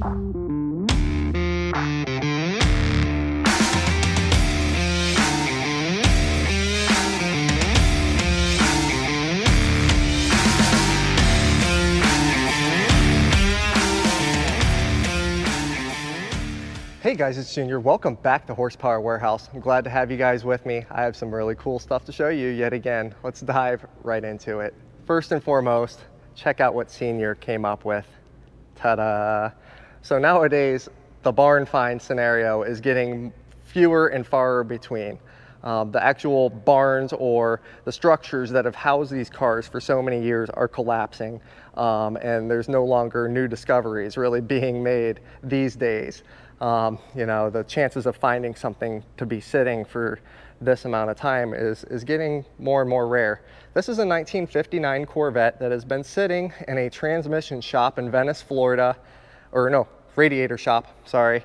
Hey guys, it's Junior. Welcome back to Horsepower Warehouse. I'm glad to have you guys with me. I have some really cool stuff to show you yet again. Let's dive right into it. First and foremost, check out what Senior came up with. Ta-da! So nowadays, the barn find scenario is getting fewer and far between. The actual barns or the structures that have housed these cars for so many years are collapsing, and there's no longer new discoveries really being made these days. You know, the chances of finding something to be sitting for this amount of time is getting more and more rare. This is a 1959 Corvette that has been sitting in a transmission shop in Venice, Florida, or no, radiator shop, sorry,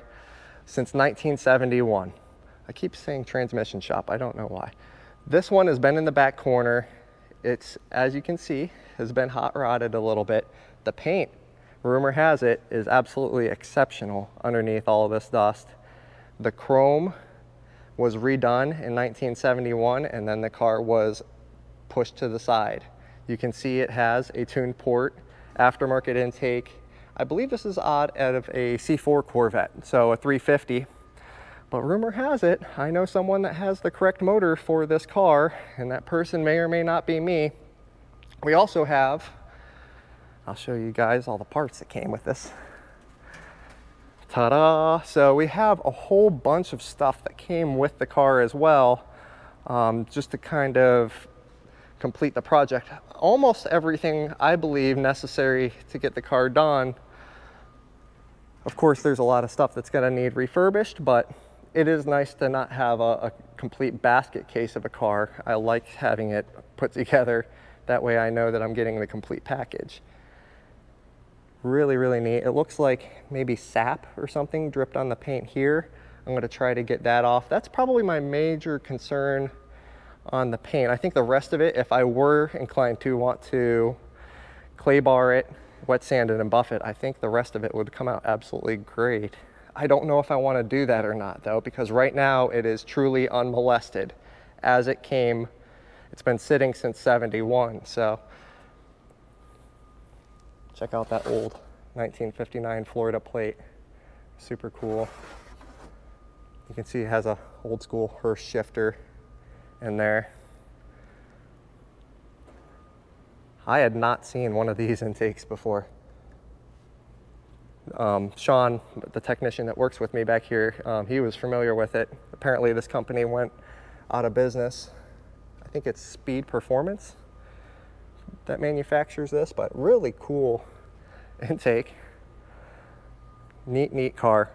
since 1971. I keep saying transmission shop, I don't know why. This one has been in the back corner. It's, as you can see, has been hot rodded a little bit. The paint, rumor has it, is absolutely exceptional underneath all of this dust. The chrome was redone in 1971, and then the car was pushed to the side. You can see it has a tuned port, aftermarket intake. I believe this is odd out of a C4 Corvette, so a 350. But rumor has it, I know someone that has the correct motor for this car, and that person may or may not be me. We also have, I'll show you guys all the parts that came with this. Ta-da! So we have a whole bunch of stuff that came with the car as well, just to kind of complete the project. Almost everything I believe necessary to get the car done. Of course, there's a lot of stuff that's going to need refurbished, but it is nice to not have a complete basket case of a car. I like having it put together. That way I know that I'm getting the complete package. Really, really neat. It looks like maybe sap or something dripped on the paint here. I'm going to try to get that off. That's probably my major concern on the paint. I think the rest of it, if I were inclined to want to clay bar it, wet sand it, and buff it, I think the rest of it would come out absolutely great. I don't know if I want to do that or not though, because right now it is truly unmolested as it came. It's been sitting since 71, so check out that old 1959 Florida plate. Super cool. You can see it has a old school Hurst shifter in there. I had not seen one of these intakes before. Sean, the technician that works with me back here, he was familiar with it. Apparently this company went out of business. I think it's Speed Performance that manufactures this, but really cool intake. Neat car.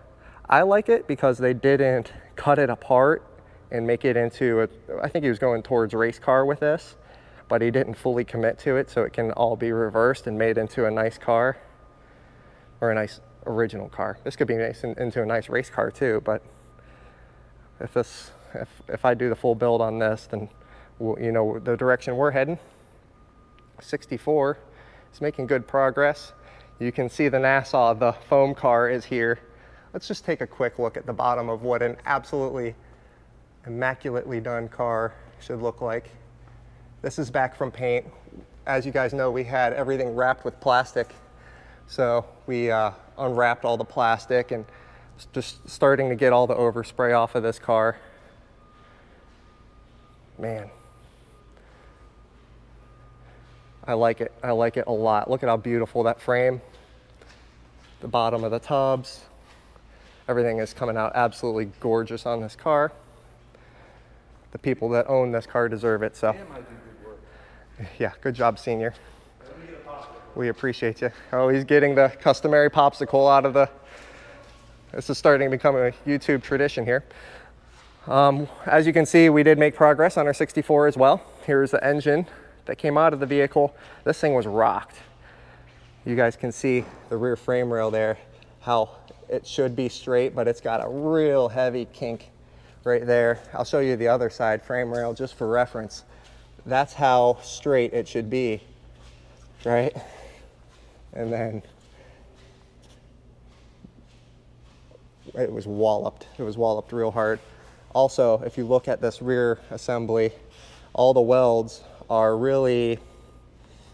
I like it because they didn't cut it apart and make it into a, I think he was going towards race car with this, but he didn't fully commit to it, so it can all be reversed and made into a nice car, or a nice original car. This could be nice into a nice race car too, but if I do the full build on this, then you know the direction we're heading. 64 is making good progress. You can see the Nassau, the foam car, is here. Let's just take a quick look at the bottom of what an absolutely immaculately done car should look like. This is back from paint. As you guys know, we had everything wrapped with plastic. So we unwrapped all the plastic and just starting to get all the overspray off of this car. Man, I like it. I like it a lot. Look at how beautiful that frame, the bottom of the tubs, everything is coming out absolutely gorgeous on this car. The people that own this car deserve it. So, yeah, good job, Senior. We appreciate you. Oh, he's getting the customary popsicle out of the, this is starting to become a YouTube tradition here. As you can see, we did make progress on our 64 as well. Here's the engine that came out of the vehicle. This thing was rocked. You guys can see the rear frame rail there, how it should be straight, but it's got a real heavy kink right there. I'll show you the other side frame rail just for reference. That's how straight it should be, right? And then it was walloped. It was walloped real hard. Also, if you look at this rear assembly, all the welds are really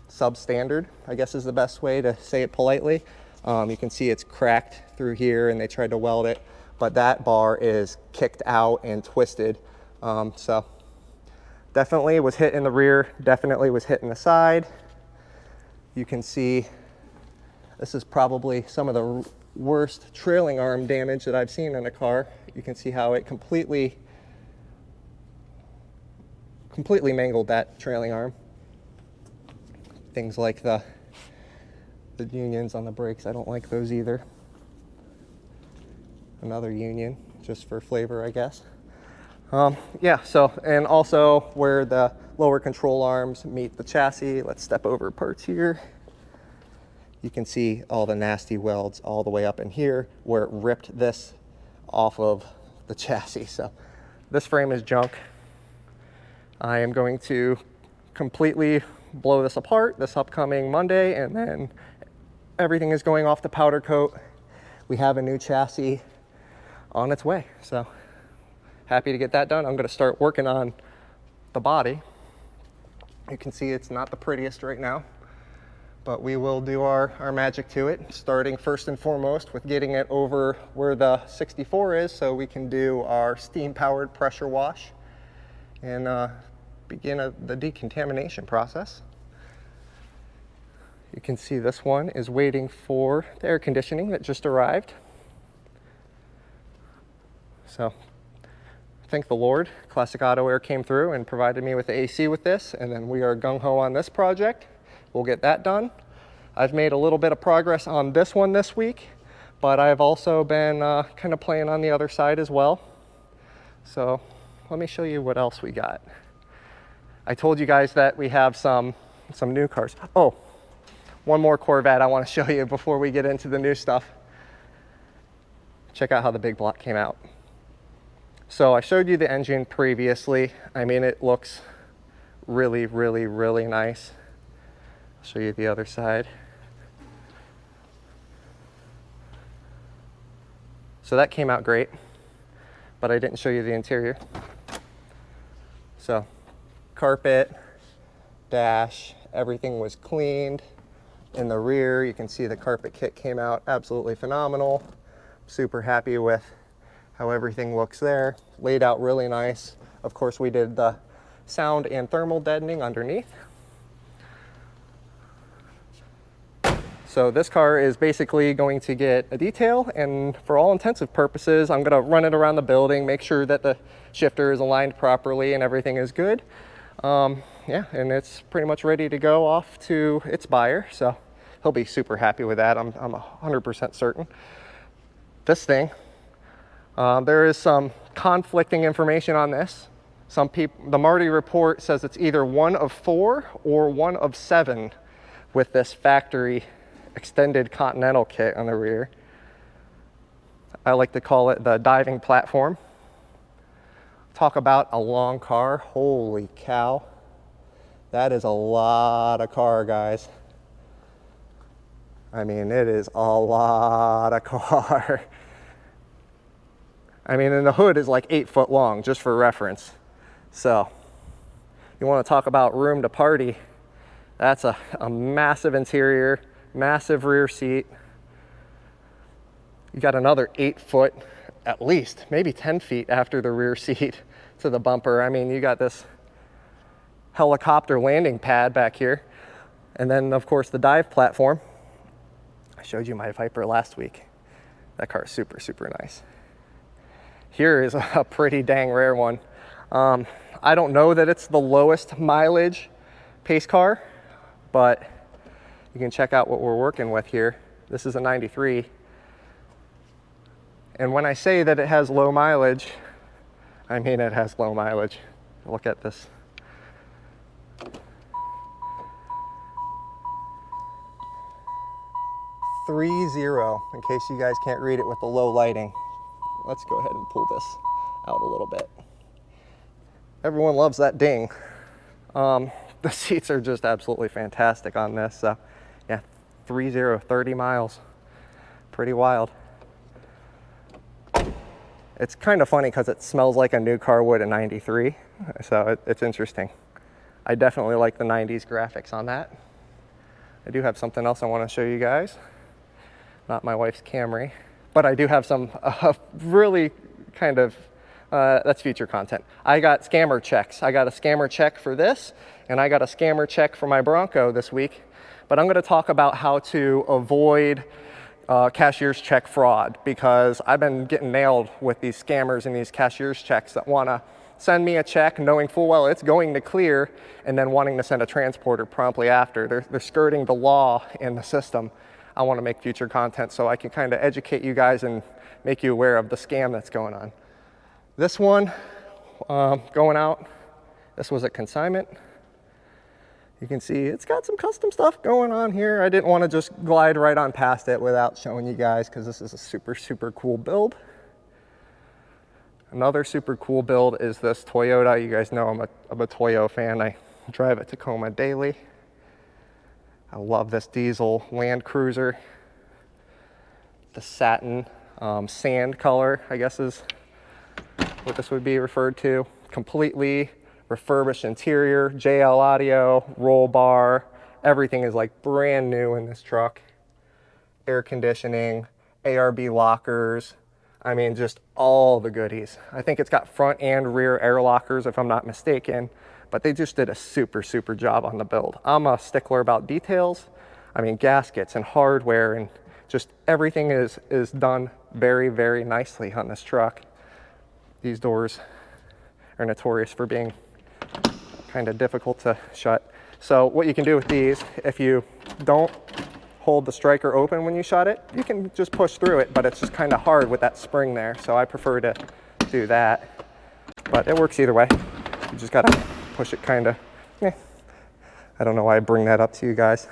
substandard, I guess is the best way to say it politely. You can see it's cracked through here and they tried to weld it, but that bar is kicked out and twisted. So definitely was hit in the rear, definitely was hit in the side. You can see this is probably some of the worst trailing arm damage that I've seen in a car. You can see how it completely mangled that trailing arm. Things like the unions on the brakes, I don't like those either. Another union, just for flavor, I guess. Yeah, so, and also where the lower control arms meet the chassis, let's step over parts here. You can see all the nasty welds all the way up in here where it ripped this off of the chassis. So this frame is junk. I am going to completely blow this apart this upcoming Monday, and then everything is going off the powder coat. We have a new chassis on its way. So happy to get that done. I'm going to start working on the body. You can see it's not the prettiest right now, but we will do our magic to it, starting first and foremost with getting it over where the 64 is so we can do our steam-powered pressure wash and begin the decontamination process. You can see this one is waiting for the air conditioning that just arrived. So thank the Lord, Classic Auto Air came through and provided me with the AC with this, and then we are gung-ho on this project. We'll get that done. I've made a little bit of progress on this one this week, but I've also been kind of playing on the other side as well. So let me show you what else we got. I told you guys that we have some new cars. Oh, one more Corvette I want to show you before we get into the new stuff. Check out how the big block came out. So I showed you the engine previously. I mean, it looks really, really, really nice. I'll show you the other side. So that came out great, but I didn't show you the interior. So carpet, dash, everything was cleaned. In the rear, you can see the carpet kit came out absolutely phenomenal. Super happy with how everything looks there. Laid out really nice. Of course, we did the sound and thermal deadening underneath. So this car is basically going to get a detail, and for all intensive purposes, I'm gonna run it around the building, make sure that the shifter is aligned properly and everything is good. Yeah, and it's pretty much ready to go off to its buyer, so he'll be super happy with that. I'm 100% certain. This thing, there is some conflicting information on this. Some people, the Marty report says it's either 1 of 4 or 1 of 7 with this factory extended Continental kit on the rear. I like to call it the diving platform. Talk about a long car. Holy cow. That is a lot of car, guys. I mean, it is a lot of car. I mean, and the hood is like 8 foot long, just for reference. So, you want to talk about room to party. That's a massive interior, massive rear seat. You got another 8 foot, at least, maybe 10 feet after the rear seat to the bumper. I mean, you got this helicopter landing pad back here. And then, of course, the dive platform. I showed you my Viper last week. That car is super, super nice. Here is a pretty dang rare one. I don't know that it's the lowest mileage pace car, but you can check out what we're working with here. This is a 93. And when I say that it has low mileage, I mean it has low mileage. Look at this. .30, in case you guys can't read it with the low lighting. Let's go ahead and pull this out a little bit. Everyone loves that ding. The seats are just absolutely fantastic on this. So yeah, 30 miles. Pretty wild. It's kind of funny because it smells like a new car would in '93, so it's interesting. I definitely like the 90s graphics on that. I do have something else I want to show you guys. Not my wife's Camry, but I do have some really kind of, that's future content. I got scammer checks. I got a scammer check for this, and I got a scammer check for my Bronco this week. But I'm going to talk about how to avoid cashier's check fraud, because I've been getting nailed with these scammers and these cashier's checks that want to send me a check knowing full well it's going to clear, and then wanting to send a transporter promptly after. They're skirting the law in the system. I want to make future content so I can kind of educate you guys and make you aware of the scam that's going on. This one going out, this was a consignment. You can see it's got some custom stuff going on here. I didn't want to just glide right on past it without showing you guys, because this is a super, super cool build. Another super cool build is this Toyota. You guys know I'm a Toyo fan. I drive a Tacoma daily. I love this diesel Land Cruiser. The satin sand color, I guess, is what this would be referred to. Completely refurbished interior, JL audio, roll bar. Everything is like brand new in this truck. Air conditioning, ARB lockers. I mean, just all the goodies. I think it's got front and rear air lockers, if I'm not mistaken, but they just did a super, super job on the build. I'm a stickler about details. I mean, gaskets and hardware and just everything is done very, very nicely on this truck. These doors are notorious for being kind of difficult to shut. So what you can do with these, if you don't hold the striker open when you shut it, you can just push through it, but it's just kind of hard with that spring there. So I prefer to do that, but it works either way. You just gotta push it kind of, I don't know why I bring that up to you guys.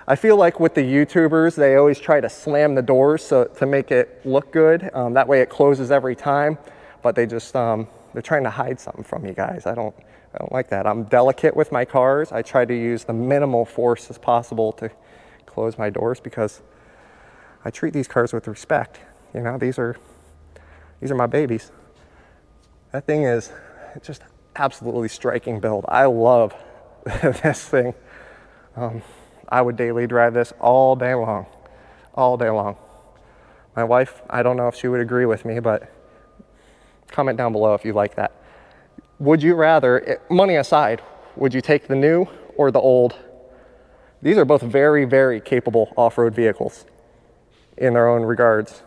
I feel like with the YouTubers, they always try to slam the doors so to make it look good. That way it closes every time, but they just, they're trying to hide something from you guys. I don't like that. I'm delicate with my cars. I try to use the minimal force as possible to close my doors, because I treat these cars with respect. You know, these are my babies. That thing is just absolutely striking build. I love this thing. I would daily drive this all day long, all day long. My wife, I don't know if she would agree with me, but comment down below if you like that. Would you rather, money aside, would you take the new or the old? These are both very, very capable off-road vehicles in their own regards.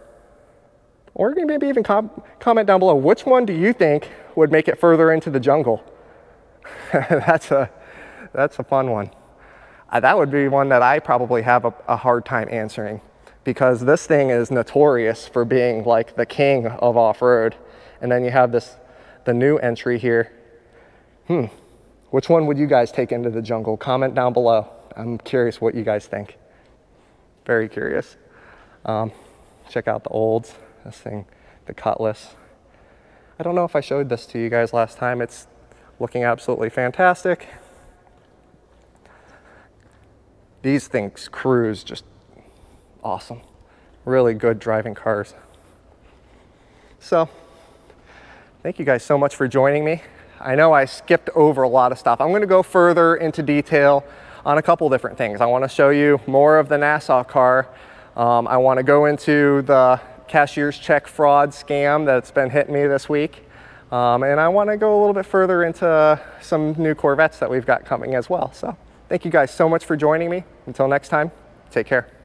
Or maybe even comment down below, which one do you think would make it further into the jungle? That's a fun one. That would be one that I probably have a hard time answering, because this thing is notorious for being like the king of off-road. And then you have the new entry here. Which one would you guys take into the jungle? Comment down below. I'm curious what you guys think. Very curious. Check out the olds. This thing, the Cutlass. I don't know if I showed this to you guys last time. It's looking absolutely fantastic. These things cruise just awesome. Really good driving cars. So, thank you guys so much for joining me. I know I skipped over a lot of stuff. I'm going to go further into detail on a couple different things. I want to show you more of the Nassau car. I want to go into the cashier's check fraud scam that's been hitting me this week. And I want to go a little bit further into some new Corvettes that we've got coming as well. So thank you guys so much for joining me. Until next time, take care.